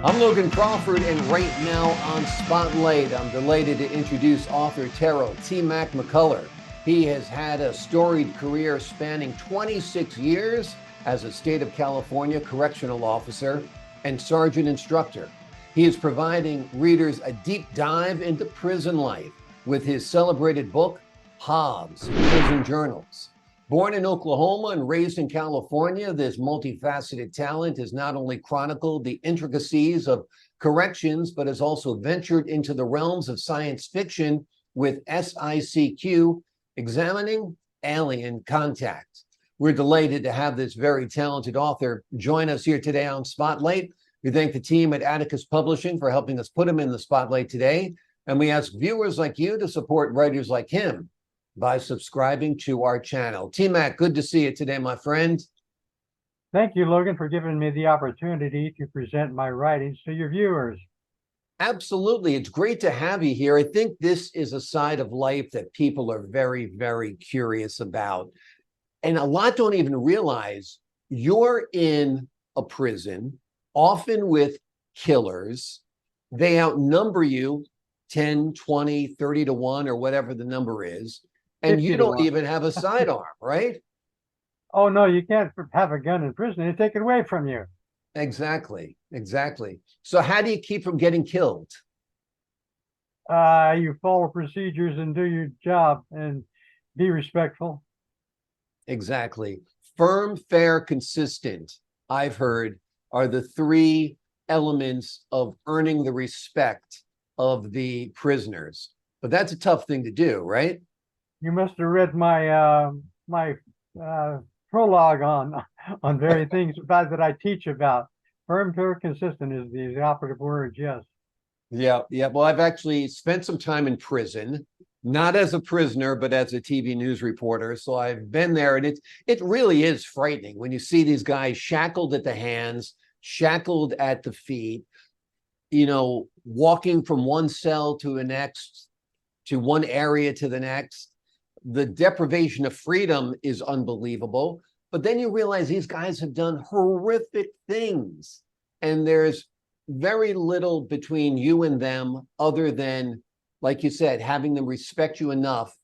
I'm Logan Crawford, and right now on Spotlight, I'm delighted to introduce author Terol McCullar. He has had a storied career spanning 26 years as a state of California correctional officer and sergeant instructor. He is providing readers a deep dive into prison life with his celebrated book, HOGGS, Prison Journals. Born in Oklahoma and raised in California, this multifaceted talent has not only chronicled the intricacies of corrections, but has also ventured into the realms of science fiction with S.I.C.Q, examining alien contact. We're delighted to have this very talented author join us here today on Spotlight. We thank the team at Atticus Publishing for helping us put him in the spotlight today. And we ask viewers like you to support writers like him by subscribing to our channel. T-Mac, good to see you today, my friend. Thank you, Logan, for giving me the opportunity to present my writings to your viewers. Absolutely. It's great to have you here. I think this is a side of life that people are very, very curious about. And a lot don't even realize you're in a prison, often with killers. They outnumber you 10, 20, 30 to 1, or whatever the number is. And you don't even have a sidearm, right? Oh, no, you can't have a gun in prison. They take it away from you. Exactly, exactly. So how do you keep from getting killed? You follow procedures and do your job and be respectful. Exactly. Firm, fair, consistent, I've heard, are the three elements of earning the respect of the prisoners. But that's a tough thing to do, right? You must have read my prologue on various things about that I teach about. Firm, fair, consistent is the operative word. Yes. Yeah. Well, I've actually spent some time in prison, not as a prisoner, but as a TV news reporter. So I've been there, and it really is frightening when you see these guys shackled at the hands, shackled at the feet, walking from one cell to the next, to one area to the next. The deprivation of freedom is unbelievable. But then you realize these guys have done horrific things. And there's very little between you and them other than, like you said, having them respect you enough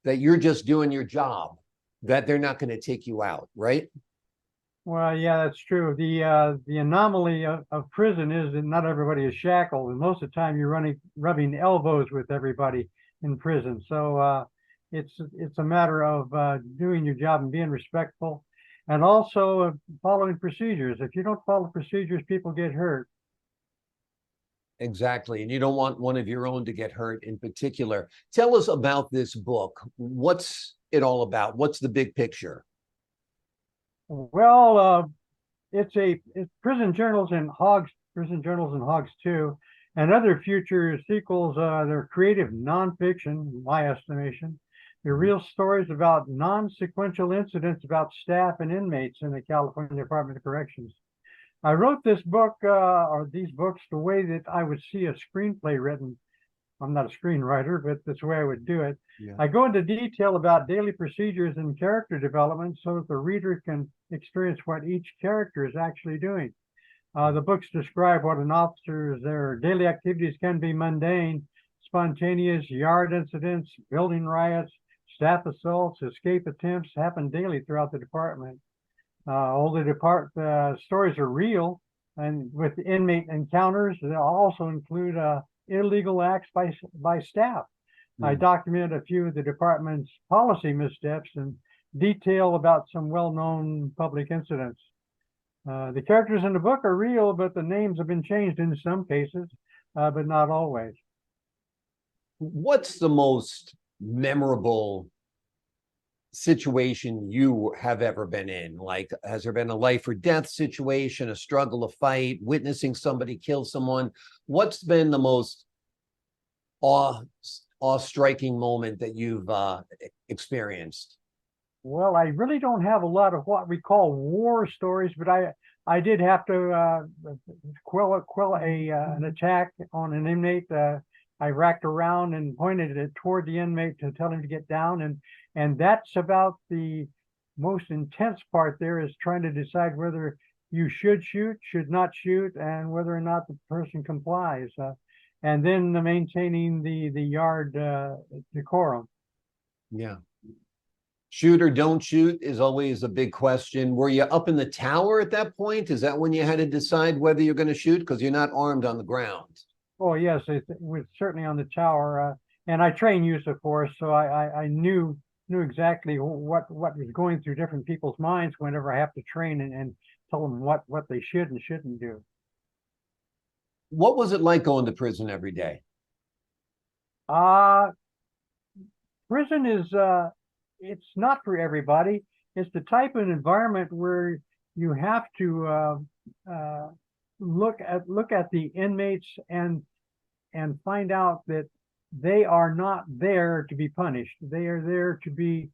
that you're just doing your job, that they're not going to take you out, right? Well, yeah, that's true. The anomaly of prison is that not everybody is shackled, and most of the time you're rubbing elbows with everybody in prison. So it's a matter of doing your job and being respectful, and also following procedures. If you don't follow procedures, people get hurt. Exactly. And you don't want one of your own to get hurt in particular. Tell us about this book. What's it all about? What's the big picture? Well, it's Prison Journals and HOGGS, Prison Journals and HOGGS 2, and other future sequels. They're creative nonfiction, in my estimation. They're real stories about non-sequential incidents about staff and inmates in the California Department of Corrections. I wrote this book, or these books, the way that I would see a screenplay written. I'm not a screenwriter, but that's the way I would do it. Yeah. I go into detail about daily procedures and character development so that the reader can experience what each character is actually doing. The books describe what an officer's their daily activities can be mundane, spontaneous yard incidents, building riots, staff assaults, escape attempts happen daily throughout the department. All the stories are real, and with inmate encounters, they also include illegal acts by staff. I document a few of the department's policy missteps and detail about some well-known public incidents. The characters in the book are real, but the names have been changed in some cases, but not always. What's the most memorable situation you have ever been in? Like, has there been a life or death situation, a struggle, a fight, witnessing somebody kill someone? What's been the most awe-striking moment that you've experienced? Well, I really don't have a lot of what we call war stories, but I did have to quell an attack on an inmate. I racked around and pointed it toward the inmate to tell him to get down, and that's about the most intense part. There is trying to decide whether you should shoot, should not shoot, and whether or not the person complies. And then maintaining the yard decorum. Yeah. Shoot or don't shoot is always a big question. Were you up in the tower at that point? Is that when you had to decide whether you're going to shoot? Because you're not armed on the ground. Oh, yes, it was certainly on the tower. And I trained use, of course, so I knew exactly what was going through different people's minds whenever I have to train and tell them what they should and shouldn't do. What was it like going to prison every day? Prison is it's not for everybody. It's the type of environment where you have to look at the inmates and find out that they are not there to be punished. They are there to be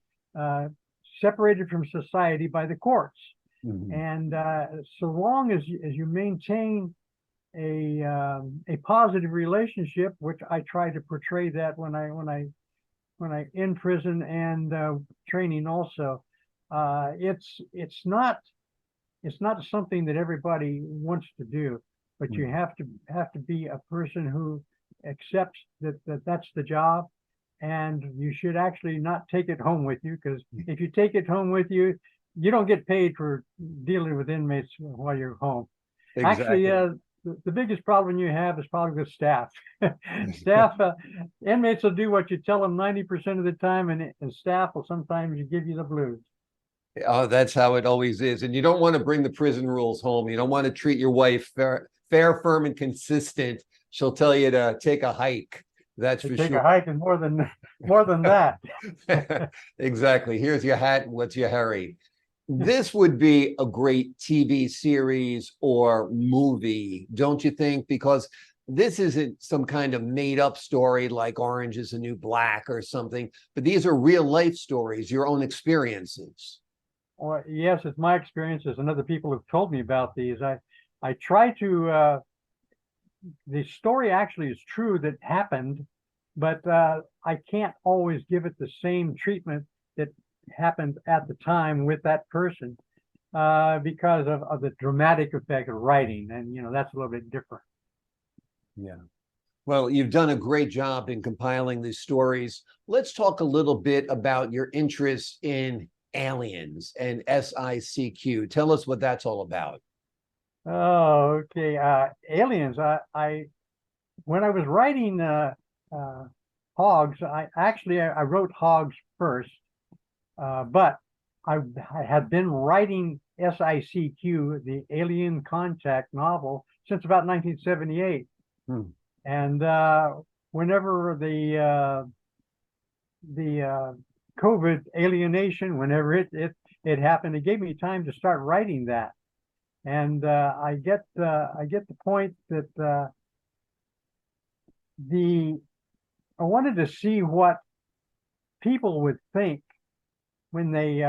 separated from society by the courts. Mm-hmm. And so long as you maintain a positive relationship, which I try to portray that when I in prison and training also, it's not something that everybody wants to do, but you have to be a person who accepts that's the job, and you should actually not take it home with you, because if you take it home with you, you don't get paid for dealing with inmates while you're home. Exactly. Actually, the biggest problem you have is probably with staff. Inmates will do what you tell them 90% of the time, and staff will sometimes give you the blues. Oh, that's how it always is. And you don't want to bring the prison rules home. You don't want to treat your wife fair, firm, and consistent. She'll tell you to take a hike. That's for sure. Take a hike and more than that. Exactly. Here's your hat. What's your hurry? This would be a great TV series or movie, don't you think? Because this isn't some kind of made-up story like Orange is the New Black or something, but these are real-life stories, your own experiences. Well, yes, it's my experiences, and other people have told me about these. I try to, the story actually is true that happened, but I can't always give it the same treatment that happened at the time with that person, because of the dramatic effect of writing, and that's a little bit different. Yeah. Well, you've done a great job in compiling these stories. Let's talk a little bit about your interest in aliens and S.I.C.Q. Tell us what that's all about. Oh, okay. Aliens. I when I was writing HOGGS, I wrote HOGGS first, but I had been writing S.I.C.Q., the Alien Contact novel, since about 1978. And whenever the COVID alienation, whenever it happened, it gave me time to start writing that. And I get the point that I wanted to see what people would think when they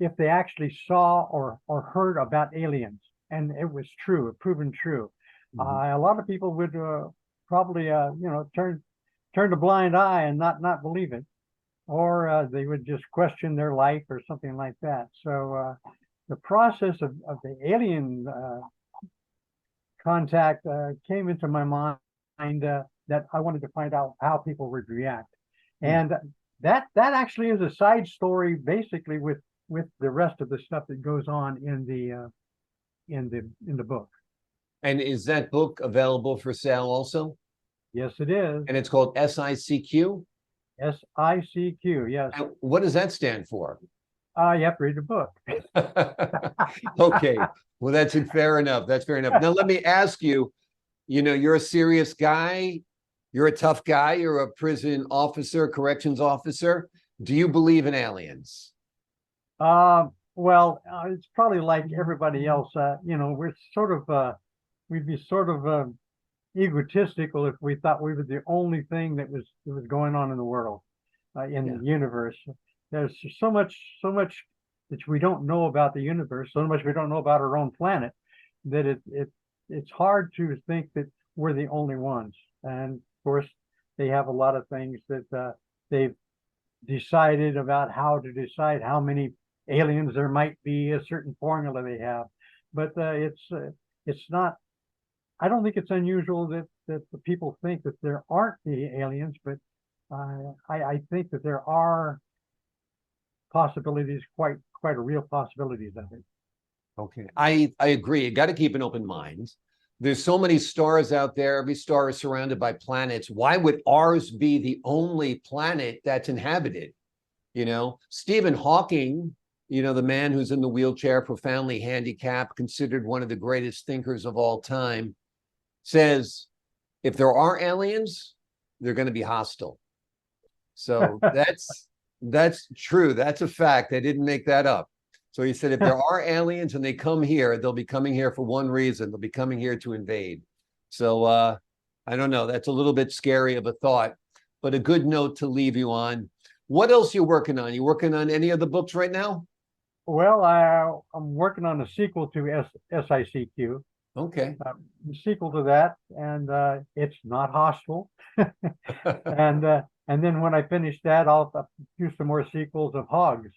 if they actually saw or heard about aliens, and it was true, proven true. A lot of people would probably turn a blind eye and not believe it, or they would just question their life or something like that. So the process of the alien contact came into my mind, that I wanted to find out how people would react, and that actually is a side story, basically, with the rest of the stuff that goes on in the book. And is that book available for sale also? Yes, it is. And it's called S.I.C.Q.? S.I.C.Q., yes. And what does that stand for? You have to read the book. Okay, well, that's fair enough. That's fair enough. Now, let me ask you, you're a serious guy. You're a tough guy. You're a prison officer, corrections officer. Do you believe in aliens? Well, it's probably like everybody else. We're sort of, we'd be sort of egotistical if we thought we were the only thing that was going on in the world, in the universe. There's so much that we don't know about the universe, so much we don't know about our own planet, that it's hard to think that we're the only ones. And of course, they have a lot of things that they've decided about, how to decide how many aliens there might be, a certain formula they have. but it's not. I don't think it's unusual that the people think that there aren't the aliens, but I think that there are possibilities, quite a real possibilities of it. Okay, I agree. You got to keep an open mind. There's so many stars out there. Every star is surrounded by planets. Why would ours be the only planet that's inhabited? You know, Stephen Hawking, you know, the man who's in the wheelchair, profoundly handicapped, considered one of the greatest thinkers of all time, says if there are aliens, they're going to be hostile. So that's true. That's a fact. I didn't make that up. So he said, if there are aliens and they come here, they'll be coming here for one reason. They'll be coming here to invade. So I don't know. That's a little bit scary of a thought, but a good note to leave you on. What else you working on? You working on any of the books right now? Well, I'm working on a sequel to S.I.C.Q. Okay. Sequel to that, and it's not hostile. And then when I finish that, I'll do some more sequels of HOGGS.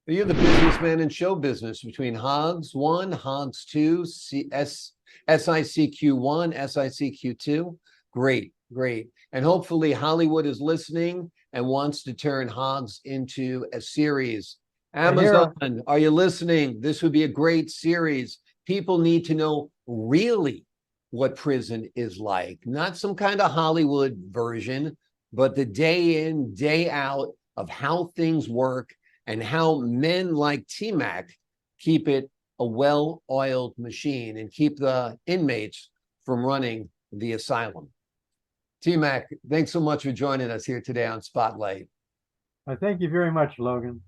You're the businessman in show business between HOGGS 1, HOGGS 2, S.I.C.Q 1, S.I.C.Q 2. Great, great. And hopefully Hollywood is listening and wants to turn HOGGS into a series. Amazon, are you listening? This would be a great series. People need to know really what prison is like, not some kind of Hollywood version, but the day in, day out of how things work and how men like T-Mac keep it a well-oiled machine and keep the inmates from running the asylum. T-Mac, thanks so much for joining us here today on Spotlight. Thank you very much, Logan.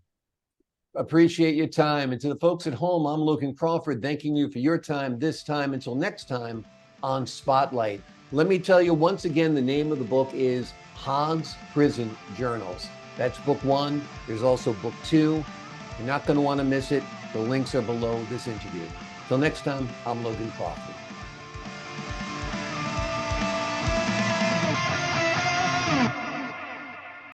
Appreciate your time. And to the folks at home, I'm Logan Crawford, thanking you for your time this time. Until next time on Spotlight. Let me tell you once again, the name of the book is HOGGS Prison Journals. That's book 1. There's also book 2. You're not going to want to miss it. The links are below this interview. Till next time, I'm Logan Crawford.